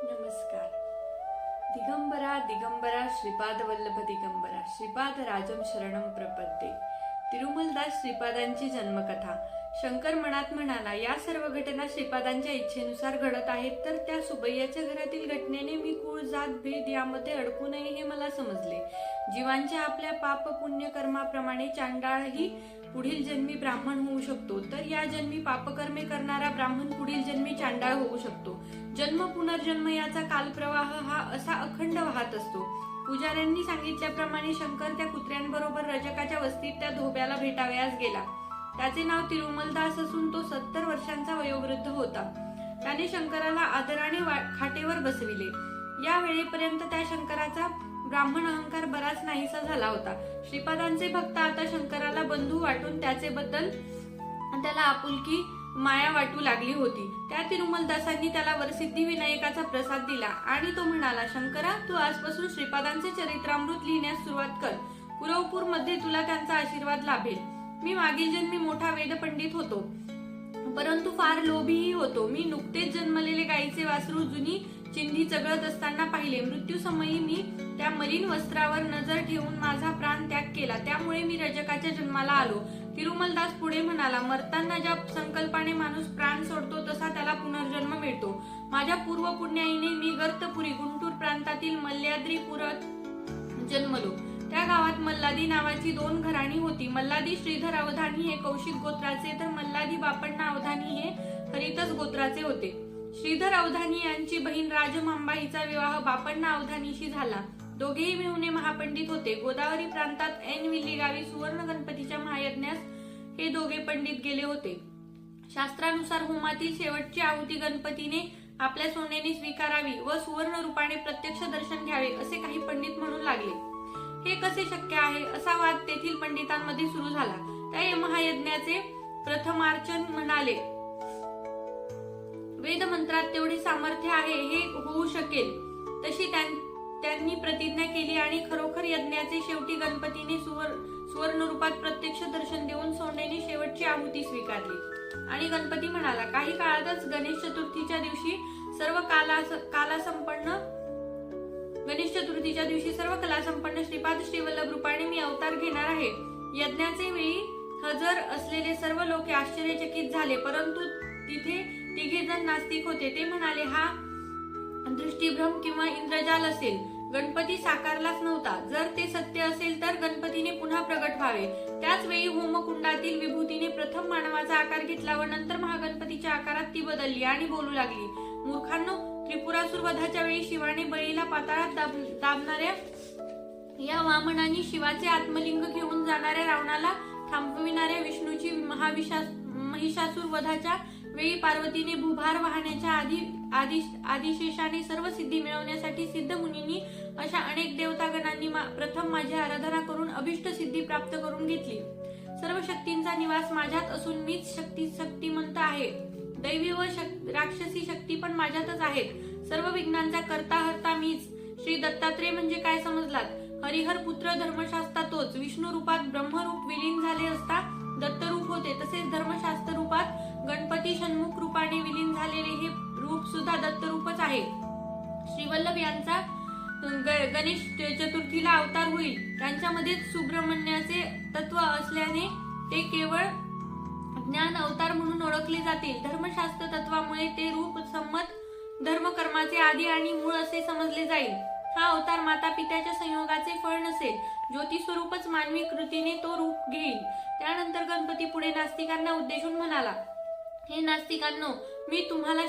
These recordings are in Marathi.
नमस्कार. दिगंबरा दिगंबरा श्रीपाद वल्लभ दिगंबरा श्रीपाद राजम शरणम प्रपद्ये. तिरुमलदास श्रीपादांची जन्मकथा. शंकर मनात म्हणाला, या सर्व घटना श्रीपादांच्या इच्छेनुसार घडत आहेत, तर त्या सुबैयाच्या घरातील घटनेने मी कुळ जात भेद यामध्ये अडकू नये हे मला समजले. जीवांच्या आपल्या पाप पुण्य कर्माप्रमाणे चांडाळही पुढील जन्मी ब्राह्मण होऊ शकतो, तर या जन्मी पापकर्मे करणारा ब्राह्मण पुढील जन्मी चांडाळ होऊ शकतो. जन्म पुनर्जन्म याचा कालप्रवाह हा असा अखंड वाहत असतो. पुजाऱ्यांनी सांगितल्याप्रमाणे शंकर त्या कुत्र्यांबरोबर रजकाच्या वस्तीत त्या धोब्याला भेटावयास गेला. त्याचे नाव तिरुमलदास असून तो 70 वर्षांचा वयोवृद्ध होता. त्याने शंकराला आदराने खाटेवर बसविले. या वेळेपर्यंत त्या शंकराचा ब्राह्मण अहंकार बराच नाहीसा झाला होता. श्रीपादांचे भक्त आता शंकराला बंधू वाटून त्याला आपुलकी माया वाटू लागली होती. त्या तिरुमलदासांनी त्याला वरसिद्धी विनायकाचा प्रसाद दिला आणि तो म्हणाला, शंकरा, तू आजपासून श्रीपादांचे चरित्रामृत लिहिण्यास सुरुवात कर. कुरवपूर मध्ये तुला त्यांचा आशीर्वाद लाभेल. मी मागील जन्मी मोठा वेदपंडित होतो, परंतु फार लोभीही होतो. मी नुकतेच जन्मलेले गायीचे वासरू जुनी चिंधी चघळत असताना पाहिले. मृत्यूसमयी मी त्या मलिन वस्त्रावर नजर ठेवून माझा प्राण त्याग केला. त्यामुळे मी रजकाच्या जन्माला आलो. तिरुमलदास पुढे म्हणाला, मरताना ज्या संकल्पाने माणूस प्राण सोडतो तसा त्याला पुनर्जन्म मिळतो. माझ्या पूर्व पुण्याईने मी गर्तपुरी गुंटूर प्रांतातील मल्ल्याद्रीपुरात जन्मलो. त्या गावात मल्लादी नावाची 2 घराणी होती. मल्लादी श्रीधर अवधानी हे कौशिक गोत्राचे, तर मल्लादी बापण्णा अवधानी हे हरितस गोत्राचे होते. श्रीधर अवधानी यांची बहीण राजमांबा हिचा विवाह बापण्णा अवधानीशी झाला. दोघेही मिळून महापंडित होते. गोदावरी प्रांतात ऐनविल्ली गावी सुवर्ण गणपतीच्या महायज्ञास हे दोघे पंडित गेले होते. शास्त्रानुसार होमातील शेवटची आहुती गणपतीने आपल्या सोन्याने स्वीकारावी व सुवर्ण रूपाने प्रत्यक्ष दर्शन घ्यावे असे काही पंडित म्हणू लागले. हे कसे शक्य आहे असा वाद तेथील पंडितांमध्ये सुरू झाला. त्या महायज्ञाचे प्रथमार्चन म्हणाले, वेदमंत्रात तेवढे सामर्थ्य आहे, हे होऊ शकेल. तशी त्यांनी प्रतिज्ञा केली आणि खरोखर यज्ञाचे शेवटी गणपतीने सुवर्ण रूपात प्रत्यक्ष दर्शन देऊन सोन्याने शेवटची आहुती स्वीकारली. आणि गणपती म्हणाला, काही काळातच गणेश चतुर्थीच्या दिवशी सर्व कलासंपन्न श्रीपाद श्रीवल्लभ रूपाने मी अवतार घेणार आहे. यज्ञाचे वेळी हजर असलेले सर्व लोक आश्चर्यचकित झाले, परंतु तिथे 3 जण नास्तिक होते. ते म्हणाले, हा दृष्टीभ्रम किंवा इंद्रजाल असेल. गणपती साकारलाच नव्हता. जर ते सत्य असेल तर गणपतीने पुन्हा प्रगट व्हावे. त्याच वेळी होमकुंडातील विभूतीने प्रथम मानवाचा आकार घेतला व नंतर महागणपतीच्या आकारात ती बदलली आणि बोलू लागली, मूर्खांनो, त्रिपुरासुर वधाच्या वेळी शिवाने बळीला पाताळात दाबणाऱ्या या वामनाने शिवाचे आत्मलिंग घेऊन जाणाऱ्या रावणाला थांबविणाऱ्या विष्णूची महिषासुर वधाच्या वेळी पार्वतीने भूभार वाहण्याच्या आदिशेषाने सर्व सिद्धी मिळवण्यासाठी सिद्ध मुनींनी अशा अनेक देवतागणांनी प्रथम माझी आराधना करून अभिष्ट सिद्धी प्राप्त करून घेतली. सर्व शक्तींचा निवास माझ्यात असून मीच शक्तिमंत आहे. दैवी व राक्षसी शक्ती पण माझ्यातच आहेत. सर्व विघ्नांचा करता हरता मीच. श्री दत्तात्रेय म्हणजे काय समजलात? हरिहर पुत्र धर्मशास्त्र तोच. विष्णू रूपात ब्रह्मरूप विलीन झाले असता दत्तरूप होते. तसेच धर्मशास्त्र रूपात गणपती षण्मुख रूपाने विलीन झालेले हे रूप सुद्धा दत्तरूपच आहे. श्रीवल्लभ यांचा गणेश चतुर्थीला अवतार होईल. त्यांच्यामध्ये सुब्रह्मण्याचे तत्व असल्याने ते केवळ ज्ञान अवतार म्हणून ओळखले जातील. धर्मशास्त्र तत्वामुळे ते रूप संमत धर्मकर्माचे आदी आणि मूळ असे समजले जाईल. हा अवतार माता पित्याच्या संयोगाचे फळ नसेल. ज्योती स्वरूपच मानवी कृतीने तो रूप घेईल. त्यानंतर गणपती पुढे नास्तिकांना उद्देशून म्हणाला, हे नास्तिकांनो, मी तुम्हाला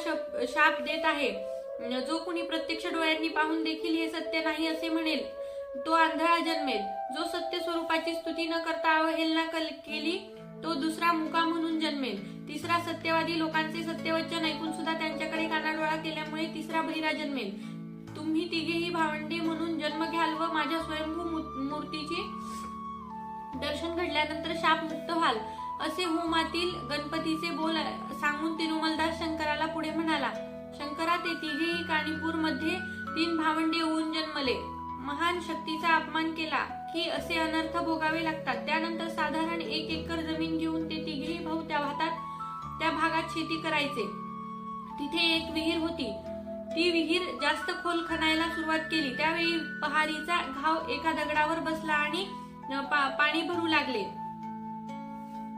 शाप देत आहे. जो कुणी प्रत्यक्ष डोळ्यांनी पाहून देखील हे सत्य नाही असे म्हणेल, तो आंधळा जन्मेल. जो सत्य स्वरूपाची स्तुती न करता अवहेलना केली, तो दुसरा मुका म्हणून जन्मेल. तिसरा सत्यवादी लोकांचे सत्यवचन ऐकून सुद्धा त्यांच्याकडे कानाडोळा केल्यामुळे तिसरा बहिरा जन्मेल. तुम्ही तिघेही भावंडे म्हणून जन्म घ्याल व माझ्या स्वयंभू मूर्तीचे दर्शन घडल्यानंतर शाप मुक्त व्हाल. असे होमातील गणपतीचे बोल सांगून तिरुमलदास शंकराला पुढे म्हणाला, शंकरा, ते तिघेही काणीपूर मध्ये 3 भावंडे होऊन जन्मले. महान शक्तीचा अपमान केला की असे अनर्थ भोगावे लागतात. त्यानंतर साधारण 1 एकर जमीन घेऊन ते तिघेही भाऊ त्या भागात शेती करायचे. तिथे एक विहीर होती. ती विहीर जास्त खोल खणायला सुरुवात केली. त्यावेळी पहारीचा घाव एका दगडावर बसला आणि पाणी भरू लागले.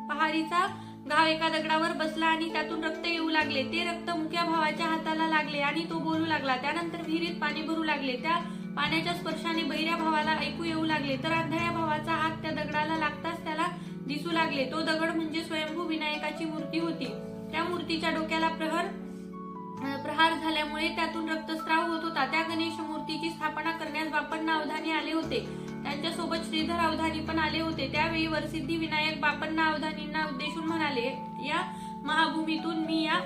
पहारीचा घाव एका दगडावर बसला आणि त्यातून रक्त येऊ लागले. ते रक्त मुक्या भावाच्या हाताला लागले आणि तो बोलू लागला. त्यानंतर विहिरीत पाणी भरू लागले. त्या पाण्याच्या स्पर्शाने बहिऱ्या भावाला ऐकू येऊ लागले. तर आंधळ्या भावाचा हात त्या दगडाला लागताच त्याला दिसू लागले. तो दगड म्हणजे स्वयंभू विनायकाची मूर्ती होती. त्या मूर्तीच्या डोक्याला प्रहार झाल्यामुळे त्यातून रक्तस्राव होत होता. त्या गणेश मूर्तीची स्थापना करण्यास बापण्णा अवधानी आले होते. त्यांच्यासोबत श्रीधर अवधानी पण आले होते. त्यावेळी वरसिद्धी विनायक बापण्णा अवधानींना उद्देशून म्हणाले, या महाभूमीतून मी या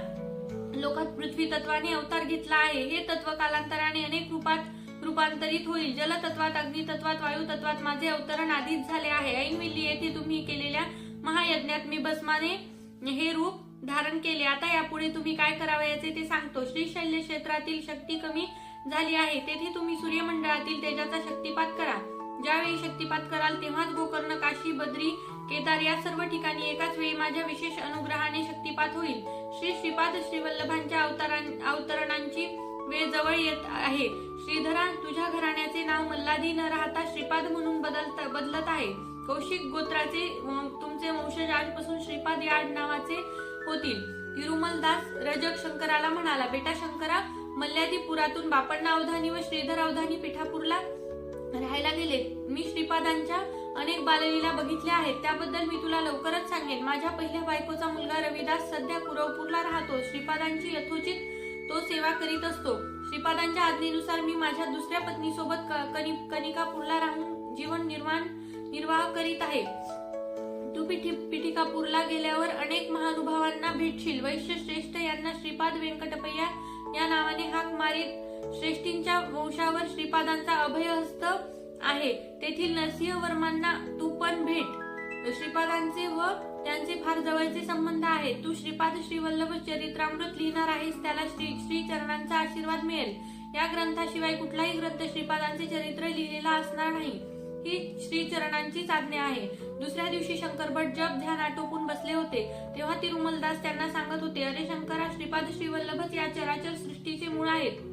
लोकात पृथ्वी तत्वाने अवतार घेतला आहे. हे तत्व कालांतराने अनेक रूपात रूपांतरित होईल. जलतत्वात, अग्नितत्वात, वायू तत्वात माझे अवतरण आधीच झाले आहे. ऐनवेळी येथे तुम्ही केलेल्या महायज्ञात मी भस्माने हे रूप धारण केले. आता यापुढे तुम्ही काय करावयाचे ते सांगतो. श्रीशैल्य क्षेत्रातील शक्ती कमी झाली आहे. तेथे तुम्ही सूर्यमंडळातील तेजाचा शक्तिपात करा. ज्यावेळी शक्तिपात कराल तेव्हाच गोकर्ण, काशी, बद्री, केदार या सर्व ठिकाणी एकाच वेळी माझ्या विशेष अनुग्रहाने शक्तिपात होईल. श्रीपाद श्रीवल्लभांच्या अवतरणांची वेळ जवळ येत आहे. श्रीधरा, तुझ्या घराण्याचे नाव मल्लादी न राहता श्रीपाद म्हणून बदलत आहे. कौशिक गोत्राचे तुमचे वंशज आजपासून श्रीपाद या नावाचे होतील. तिरुमलदास रजक शंकराला म्हणाला, बेटा शंकरा, मल्ल्यादीपुरातून बापण्णा अवधानी व श्रीधर अवधानी पिठापूरला राहायला गेले. मी श्रीपादांच्या अनेक बाललीला बघितल्या आहेत. त्याबद्दल मी तुला लवकरच सांगेन. माझ्या पहिल्या बायकोचा मुलगा रविदास सध्या कुरवपूरला राहतो. श्रीपादांची यथोचित तो सेवा करीत असतो. श्रीपादांच्या आज्ञेनुसार मी माझ्या दुसऱ्या पत्नीसोबत कनिकापूरला राहून जीवन निर्वाह करीत आहे. तू पिठिकापूरला गेल्यावर अनेक महानुभावांना भेटशील. वैश्य श्रेष्ठ यांना श्रीपाद वेंकटपय्या या नावाने हाक मारीत. श्रेष्ठींच्या वंशावर श्रीपादांचा अभयहस्त आहे. तेथील नरसिंहवर्मांना तू पण भेट. श्रीपादांचे व त्यांचे फार जवळचे संबंध आहेत. तू श्रीपाद श्रीवल्लभ चरित्रामृत लिहिणार आहेस, त्याला श्री चरणांचा आशीर्वाद मिळेल. या ग्रंथाशिवाय कुठलाही ग्रंथ श्रीपादांचे चरित्र लिहिलेला असणार नाही. ही श्रीचरणांचीच आज्ञा आहे. दुसऱ्या दिवशी शंकरभट जप ध्यान आटोपून बसले होते. तेव्हा तिरुमलदास त्यांना सांगत होते, अरे शंकरा, श्रीपाद श्रीवल्लभच या चराचर सृष्टीचे मूळ आहेत.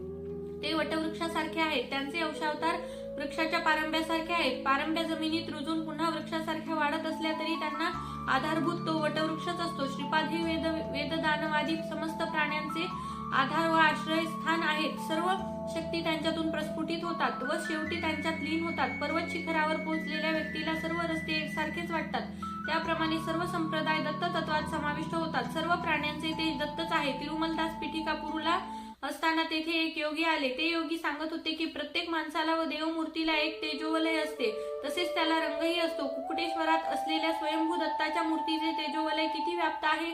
ते वटवृक्षासारखे आहेत. त्यांचे अंशावतार वृक्षाच्या पारंब्यासारखे आहेत. पारंब्या जमिनीत रुजून पुन्हा वृक्षासारख्या वाढत असल्या तरी त्यांना आधारभूत तो वटवृक्षच असतो. श्रीपाद हे वेददानवादी समस्त प्राण्यांचे आधार व आश्रय स्थान आहेत. सर्व शक्ती त्यांच्यातून प्रस्फुटित होतात व शेवटी त्यांच्यात लीन होतात. पर्वत शिखरावर पोहोचलेल्या व्यक्तीला सर्व रस्ते एकसारखेच वाटतात. त्याप्रमाणे सर्व संप्रदाय दत्त तत्वात समाविष्ट होतात. सर्व प्राण्यांचे ते दत्तच आहे. तिरुमलदास पिठिकापूरला असताना तेथे एक योगी आले. ते योगी सांगत होते की प्रत्येक माणसाला व देवमूर्तीला एक तेजोवलय असते, तसेच त्याला रंगही असतो. कुकुटेश्वरात असलेल्या स्वयंभू दत्ताच्या मूर्तीचे तेजोवलय किती व्याप्त आहे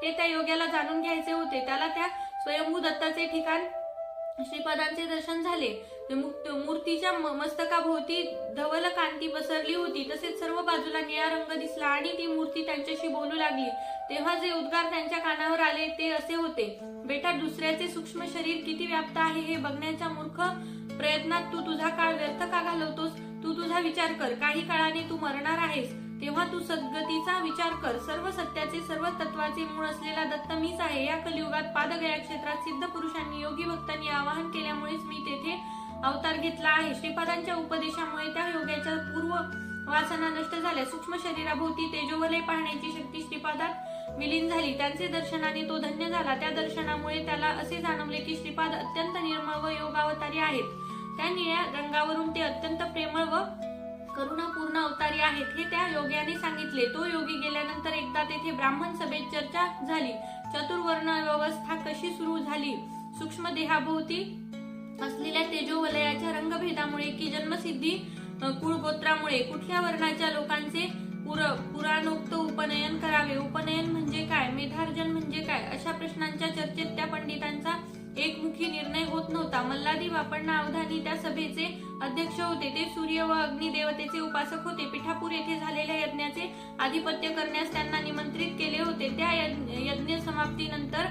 हे त्या योग्याला जाणून घ्यायचे होते. त्याला त्या स्वयंभू दत्ताचे ठिकाण श्रीपादांचे दर्शन झाले. मूर्तीच्या मस्तकाभोवती धवल कांती पसरली होती. तसेच सर्व बाजूला निळा रंग दिसला आणि ती मूर्ती त्यांच्याशी बोलू लागली. तेव्हा जे उद्गार त्यांच्या कानावर आले ते असे होते, बेटा, दुसऱ्याचे सूक्ष्म शरीर किती व्याप्त आहे हे बघण्याच्या मूर्ख प्रयत्नात तू तुझा काळ व्यर्थ का घालवतोस? तू तुझा विचार कर. काही काळाने तू मरणार आहेस. तेव्हा तू सद्गतीचा विचार कर. सर्व सत्याचे, सर्व तत्वाचे मूळ असलेला दत्त मीच आहे. या कलियुगात पादगया क्षेत्रात सिद्ध पुरुषांनी, योगी भक्तांनी आवाहन केल्यामुळेच मी तेथे अवतार घेतला आहे. श्रीपादांच्या उपदेशामुळे त्या योग्याच्या पूर्व वासना नष्ट झाल्या. सूक्ष्म शरीराभोवती तेजोवलय पाहण्याची शक्ती श्रीपादात विलीन झाली. त्यांचे दर्शनाने तो धन्य झाला. त्या दर्शनामुळे त्याला असे जाणवले की श्रीपाद अत्यंत निर्मळ व योगावतारी आहेत. त्या निळ्या रंगावरून ते अत्यंत प्रेमळ व करुणापूर्ण अवतारी आहेत हे त्या योग्याने सांगितले. तो योगी गेल्यानंतर एकदा तेथे ब्राह्मण सभेत चर्चा झाली. चतुर्वर्ण व्यवस्था कशी सुरू झाली. सूक्ष्म देहाभोवती असलेल्या तेजोवलयाच्या रंगभेदामुळे की जन्मसिद्धी कुळगोत्रामुळे कुठल्या वर्णाच्या लोकांचे पुराणोक्त उपनयन करावे, उपनयन म्हणजे काय, मेधार्जन म्हणजे काय, अशा प्रश्नांच्या चर्चेत त्या पंडितांचा एकमुखी निर्णय होत नव्हता. मल्लादी बापण्णा अवधानी त्या सभेचे अध्यक्ष होते. ते सूर्य व अग्नी देवतेचे उपासक होते. पिठापूर येथे झालेल्या यज्ञाचे आधिपत्य करण्यास त्यांना निमंत्रित केले होते. त्या यज्ञ समाप्तीनंतर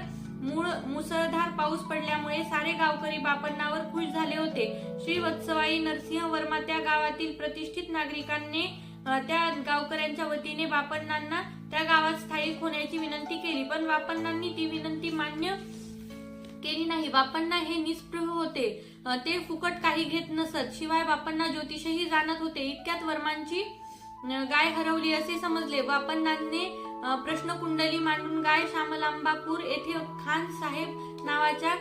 मुसळधार पाऊस पडल्यामुळे सारे गावकरी बापण्णावर खुश झाले होते. श्री वत्सवाई नरसिंह वर्मा त्या गावातील प्रतिष्ठित नागरिकांनी त्या गावकऱ्यांच्या वतीने बापण्णांना त्या गावात स्थायिक होण्याची विनंती केली, पण बापण्णांनी ती विनंती मान्य केली नाही. बापण्णा हे निस्पृह होते, ते फुकट काही घेत नसत. शिवाय बापण्णा ज्योतिषही जाणत होते. इतक्यात वर्मांची गाय हरवली असे समजले. बापण्णांनी प्रश्नकुंडली मांडून गाय श्यामलांबापूर येथे खान साहेब नावाच्या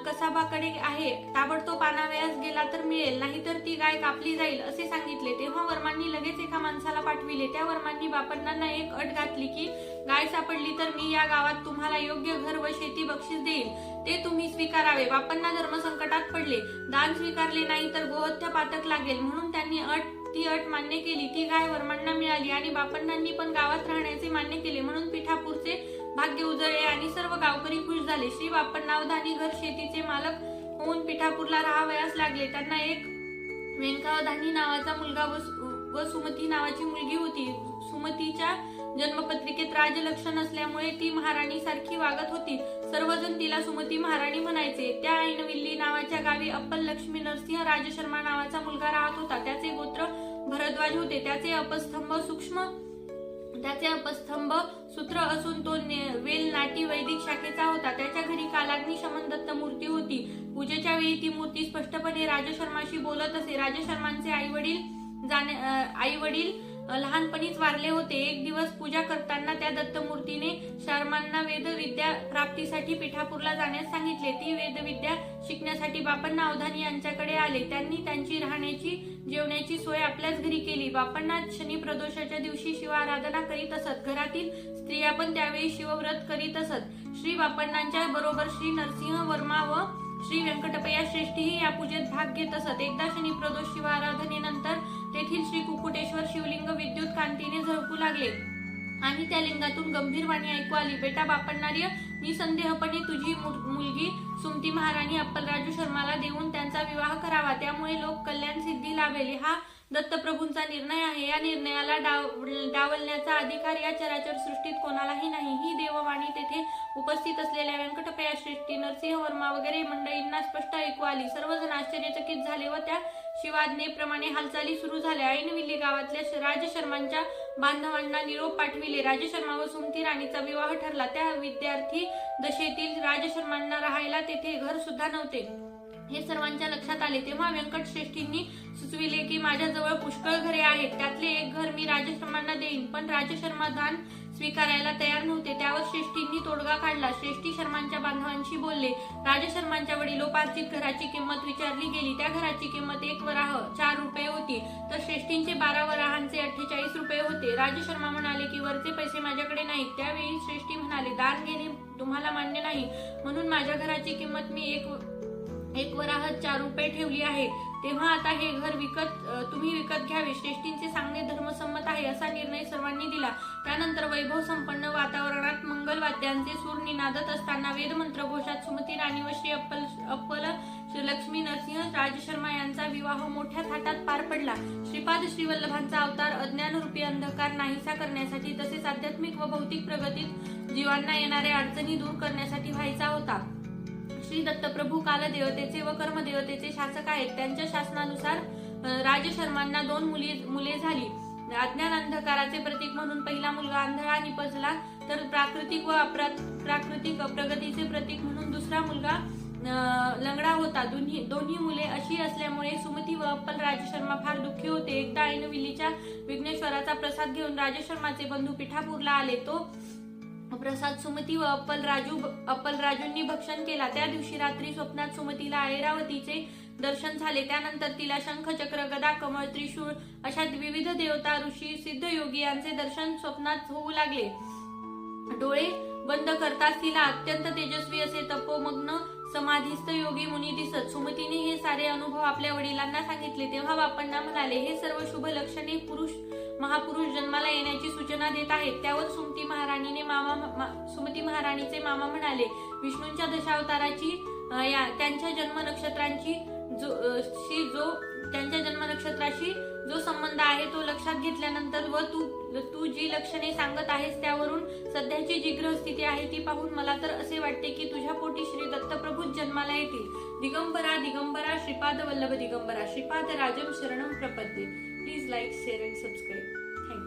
कसाबाकडे आहे, ताबडतोब आणावयास गेला तर मिळेल, नाहीतर ती गाय कापली जाईल असे सांगितले. तेव्हा वर्मांनी लगेच एका माणसाला पाठविले. त्या वर्मांनी बापण्णांना एक अट घातली की गाय सापडली तर मी या गावात तुम्हाला योग्य घर व शेती बक्षीस देईल, ते तुम्ही स्वीकारावे. बापण्णा धर्मसंकटात पडले. दान स्वीकारले नाही तर गोहत्या पातक लागेल, म्हणून त्यांनी ती अट मान्य केली. ती गाय वर्मांना मिळाली आणि बापण्णांनी पण गावात राहण्याचे मान्य केले. म्हणून पिठापूरचे भाग्य उजळले आणि सर्व गावकरी खुश झाले. श्री बापण्णावधानी घर शेतीचे मालक होऊन पिठापूरला राहावयास लागले. त्यांना एक व्यंकावधानी नावाचा मुलगा व सुमती नावाची मुलगी होती. सुमतीच्या जन्मपत्रिकेत राजलक्षण असल्यामुळे ती महाराणी सारखी वागत होती. सर्वजण तिला सुमती महाराणी म्हणायचे. त्या ऐनविल्ली नावाच्या गावी अप्पल लक्ष्मी नरसिंह राजशर्मा नावाचा मुलगा राहत होता. त्याचे गोत्र भरद्वाज होते. त्याचे अपस्तंभ सूत्र असून तो वेलनाटी वैदिक शाखेचा होता. त्याच्या घरी कालाग्नी शमन दत्त मूर्ती होती. पूजेच्या वेळी ती मूर्ती स्पष्टपणे राजशर्माशी बोलत असे. राजशर्मांचे आई वडील लहानपणीच वारले होते. एक दिवस पूजा करताना त्या दत्तमूर्तीने शर्मांना वेदविद्या प्राप्तीसाठी पिठापूरला जाण्यास सांगितले. ती वेदविद्या शिकण्यासाठी बापण्णा अवधानी यांच्याकडे आले. त्यांनी त्यांची राहण्याची जेवण्याची सोय आपल्याच घरी केली. बापण्णा शनी प्रदोषाच्या दिवशी शिवाराधना करीत असत. घरातील स्त्रिया पण त्यावेळी शिवव्रत करीत असत. श्री बापण्णांच्या बरोबर श्री नरसिंह वर्मा व श्री व्यंकटपय्या श्रेष्ठीही या पूजेत भाग घेत असत. एकदा शनी प्रदोष शिवाराधनेनंतर तेथील श्री कुकुटेश्वर शिवलिंग विद्युत कांतीने झळकू लागले आणि त्या लिंगातून गंभीर वाणी ऐकू आली. बेटा बापण्णार्य, निसंदेहपणे तुझी मुलगी सुमती महाराणी अप्पलराजू शर्माला देऊन त्यांचा विवाह करावा, त्यामुळे लोक कल्याण सिद्धी लाभेल. हा दत्तप्रभूंचा निर्णय आहे. या निर्णयाला डावलण्याचा अधिकार या चराचर सृष्टीत कोणालाही नाही. ही देववाणी तेथे उपस्थित असलेल्या व्यंकटपय्या श्रेष्ठी, नरसिंह वर्मा वगैरे मंडळींना स्पष्ट ऐकू आली. सर्वजण आश्चर्यचकित झाले व त्या शिवाज्ञेप्रमाणे हालचाली सुरू झाल्या. ऐनविल्ली गावातल्या राजशर्मांच्या बांधवांना निरोप पाठविले. राजशर्मा व सुमती राणीचा विवाह ठरला. त्या विद्यार्थी दशेतील राजशर्मांना राहायला तेथे घर सुद्धा नव्हते. हे सर्वांच्या लक्षात आले. तेव्हा व्यंकट श्रेष्ठींनी सुचविले की माझ्याजवळ पुष्कळ घरे आहेत, त्यातले एक घर मी राजशर्मांना देईन. पण राजशर्मा दान स्वीकारायला तयार नव्हते. त्यावर श्रेष्ठींनी तोडगा काढला. श्रेष्ठी शर्मांच्या बांधवांशी बोलले. राजशर्मांच्या वडिलोपार्जित घराची किंमत विचारली गेली. त्या घराची किंमत 1 वराह 4 रुपये होती, तर श्रेष्ठींचे 12 वराहांचे 48 रुपये होते. राजशर्मा म्हणाले की वरचे पैसे माझ्याकडे नाहीत. त्यावेळी श्रेष्ठी म्हणाले, दान घेणे तुम्हाला मान्य नाही, म्हणून माझ्या घराची किंमत मी एक वराह 4 रुपये ठेवली आहे. तेव्हा आता हे घर तुम्ही विकत घ्यावे. श्रेष्ठींचे सांगणे धर्मसंमत आहे असा निर्णय सर्वांनी दिला. त्यानंतर वैभव संपन्न वातावरणात मंगलवाद्यांचे सूर निनादत असताना वेदमंत्र घोषात सुमती राणी व श्री अप्पल लक्ष्मी नरसिंह राजशर्मा यांचा विवाह मोठ्या थाटात पार पडला. श्रीपाद श्रीवल्लभांचा अवतार अज्ञानरूपी अंधकार नाहीसा करण्यासाठी, तसेच आध्यात्मिक व भौतिक प्रगतीत जीवांना येणाऱ्या अडचणी दूर करण्यासाठी व्हायचा होता. श्री दत्तप्रभू कालदेवतेचे व कर्मदेवतेचे शासक आहेत. त्यांच्या शासनानुसार राजशर्मांना 2 मुले झाली. अज्ञान अंधकाराचे प्रतीक म्हणून पहिला मुलगा आंधळा निपजला, तर प्राकृतिक व अप्राकृतिक प्रगतीचे प्रतीक म्हणून दुसरा मुलगा लंगडा होता. दोन्ही मुले अशी असल्यामुळे सुमती व अप्पल राजशर्मा फार दुःखी होते. एकदा ऐनविल्लीच्या विघ्नेश्वराचा प्रसाद घेऊन राजशर्माचे बंधू पिठापूरला आले. तो प्रसाद सुमती व अप्पलराजूंनी भक्षण केला. त्या दिवशी रात्री स्वप्नात सुमतीला ऐरावतीचे दर्शन झाले. त्यानंतर तिला शंख, चक्र, गदा, कमळ, त्रिशूळ अशा विविध देवता, ऋषी, सिद्धयोगी यांचे दर्शन स्वप्नात होऊ लागले. डोळे बंद करताच तिला अत्यंत तेजस्वी असे तपोमग्न समाधीस्थ योगी मुनी दिसत. सुमतीने हे सारे अनुभव आपल्या वडिलांना सांगितले. तेव्हा बापण्णा म्हणाले, हे सर्व शुभ लक्षणे महापुरुष जन्माला येण्याची सूचना देत आहेत. त्यावर सुमती महाराणीचे मामा म्हणाले, विष्णूंच्या दशावताराची त्यांच्या जन्मनक्षत्राशी जो संबंध आहे तो लक्षात घेतल्यानंतर व तू जी लक्षणे सांगत आहेस त्यावरून सध्याची जी ग्रहस्थिती आहे ती पाहून मला तर असे वाटते की तुझ्या पोटी श्री दत्तप्रभूच जन्माला येतील. दिगंबरा दिगंबरा श्रीपाद वल्लभ दिगंबरा श्रीपाद राजम शरणम प्रपद्ये. Please like, share and subscribe.